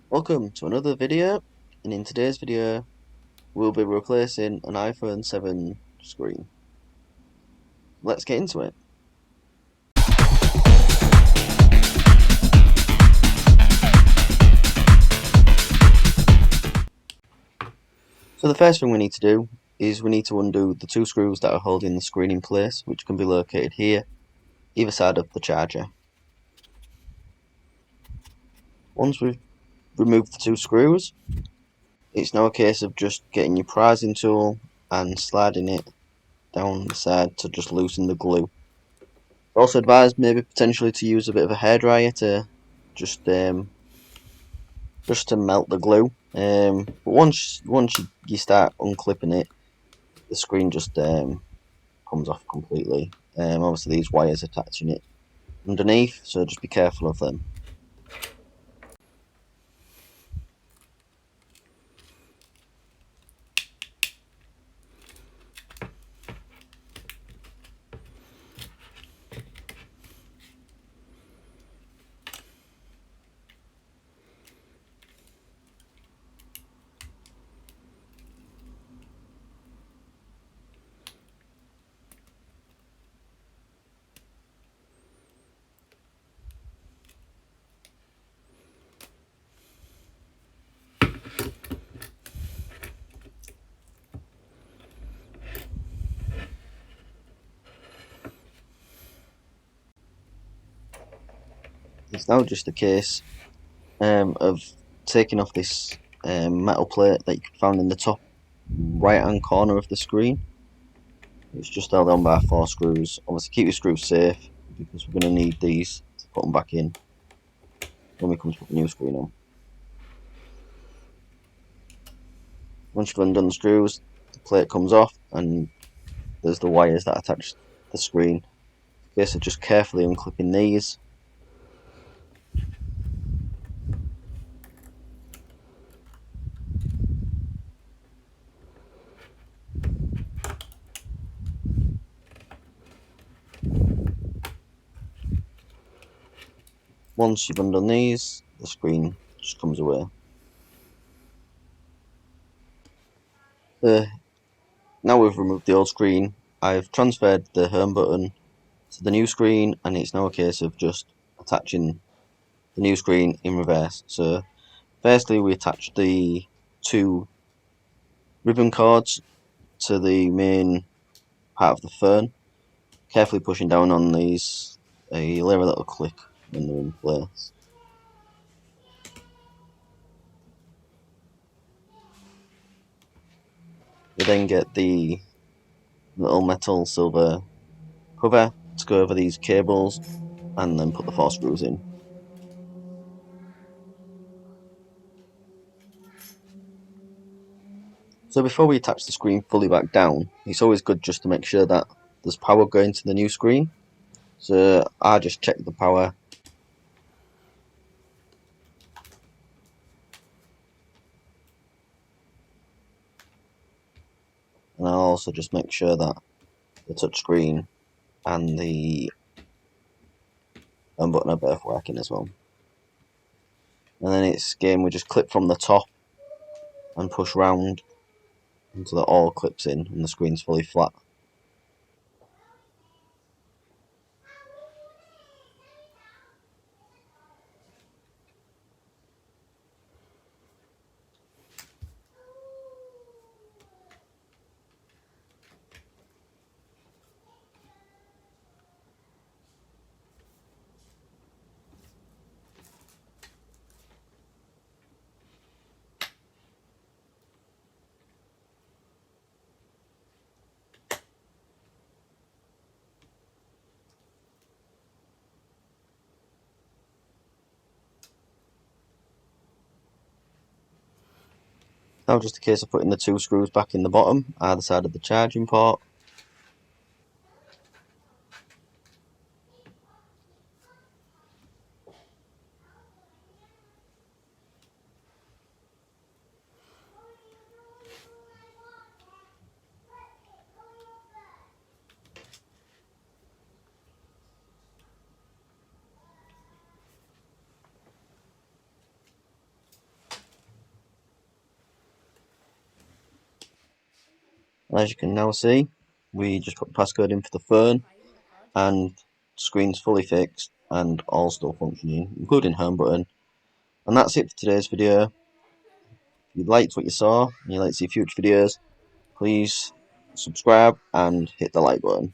Welcome to another video, and in today's video we'll be replacing an iPhone 7 screen. Let's get into it. So the first thing we need to do is we need to undo the two screws that are holding the screen in place, which can be located here, either side of the charger. Once we've removed the two screws, it's now a case of just getting your prizing tool and sliding it down the side to just loosen the glue. Also advised maybe potentially to use a bit of a hairdryer to just to melt the glue. But once you start unclipping it, the screen just comes off completely. Obviously these wires attaching it underneath, so just be careful of them. It's now just a case of taking off this metal plate that you found in the top right hand corner of the screen. It's just held on by 4 screws. Obviously keep your screws safe, because we're going to need these to put them back in when we come to put the new screen on. Once you've undone the screws, the plate comes off and there's the wires that attach the screen. Okay, so just carefully unclipping these. Once you've undone these, the screen just comes away. Now we've removed the old screen, I've transferred the home button to the new screen, and it's now a case of just attaching the new screen in reverse. So firstly we attach the 2 ribbon cords to the main part of the phone, carefully pushing down on these. You'll hear a little click when they're in place. We then get the little metal silver cover to go over these cables and then put the 4 screws in. So before we attach the screen fully back down, it's always good just to make sure that there's power going to the new screen. So I just check the power. And I'll also just make sure that the touchscreen and the home button are both working as well. And then it's again, we just clip from the top and push round until it all clips in and the screen's fully flat. Now just a case of putting the 2 screws back in the bottom, either side of the charging port. As you can now see, we just put the passcode in for the phone, and screen's fully fixed and all still functioning, including home button. And that's it for today's video. If you liked what you saw and you'd like to see future videos, please subscribe and hit the like button.